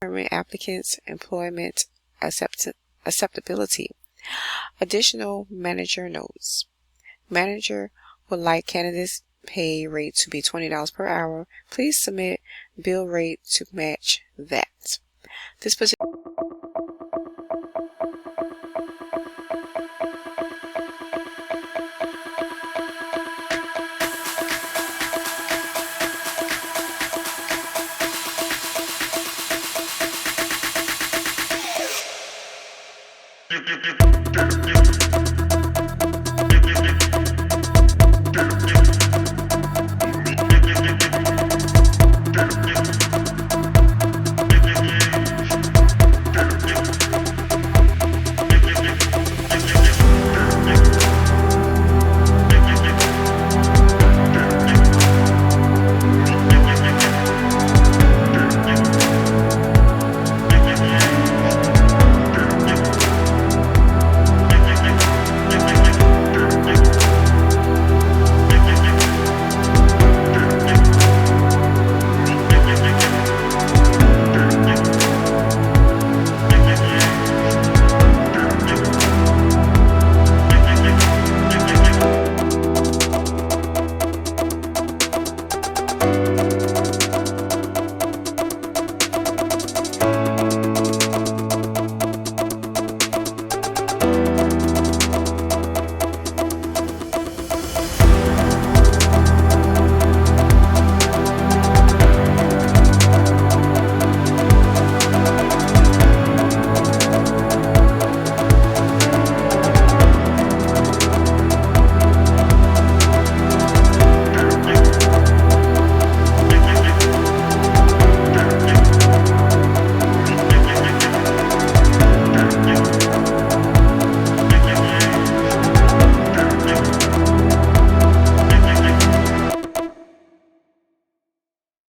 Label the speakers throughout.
Speaker 1: determine applicants' employment acceptability. Additional manager notes. Manager would like candidates' pay rate to be $20 per hour. Please submit bill rate to match that. This position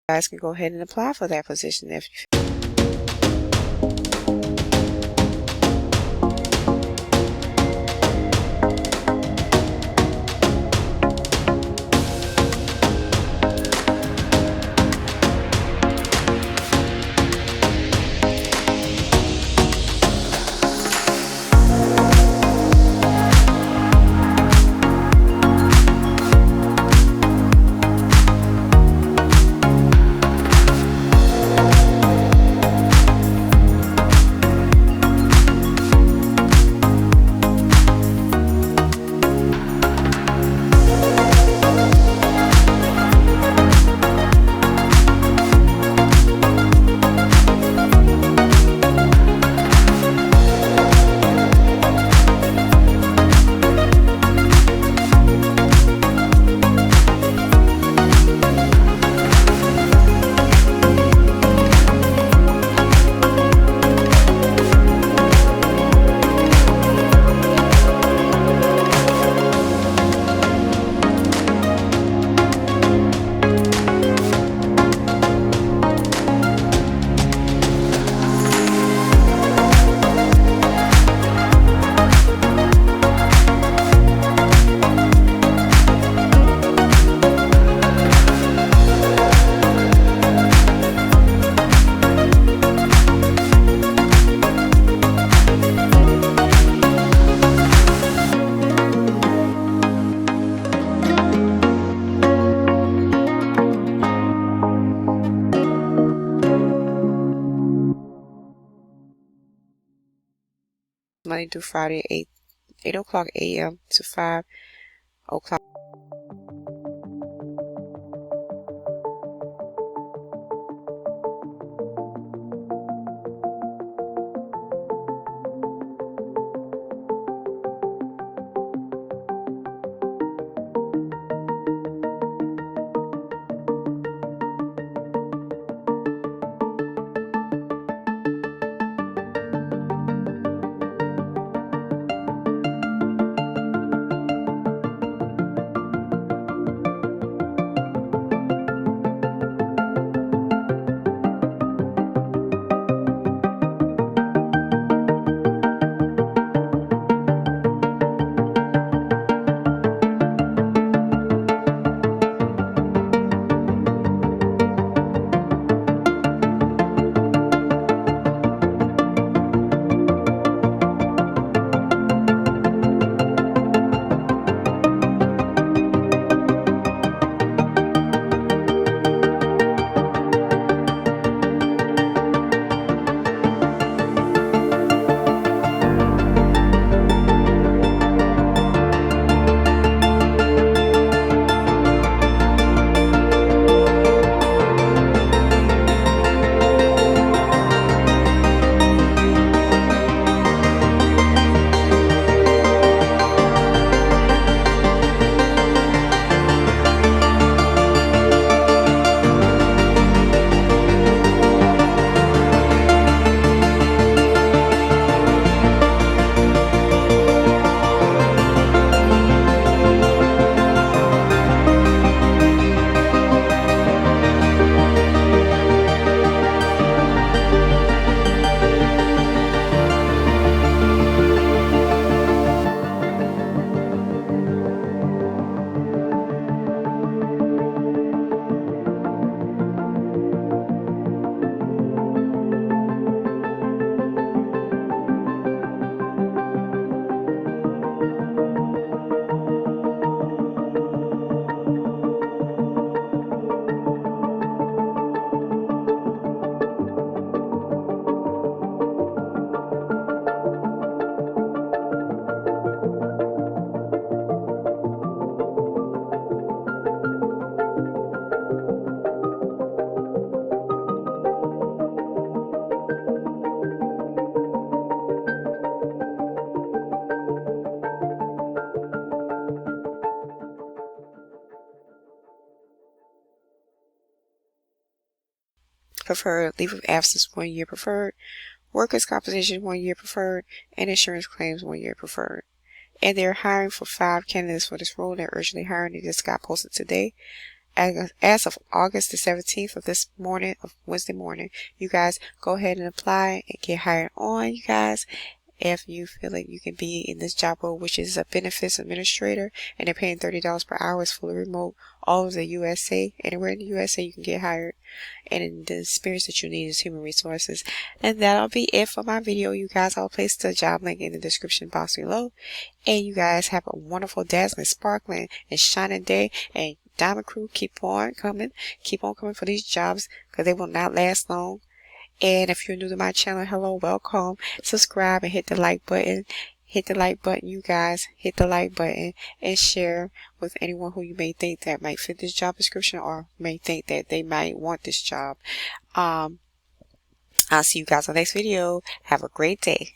Speaker 1: you guys can go ahead and apply for that position if you Monday through Friday, 8 o'clock a.m. to 5 o'clock. preferred, leave of absence 1 year preferred, workers' compensation 1 year preferred, and insurance claims 1 year preferred. And they're hiring for 5 candidates for this role. They're urgently hiring. It just got posted today. As of August the 17th of this morning, of Wednesday morning, you guys go ahead and apply and get hired on, you guys. If you feel like you can be in this job role, which is a benefits administrator, and they're paying $30 per hour, it's fully remote, all of the USA, anywhere in the USA you can get hired, and the experience that you need is human resources. And that'll be it for my video, you guys. I'll place the job link in the description box below, and you guys have a wonderful, dazzling, sparkling, and shining day. And Diamond Crew, keep on coming for these jobs, because they will not last long. And if you're new to my channel, hello, welcome. Subscribe and hit the like button. Hit the like button, you guys. Hit the like button and share with anyone who you may think that might fit this job description, or may think that they might want this job. I'll see you guys on the next video. Have a great day.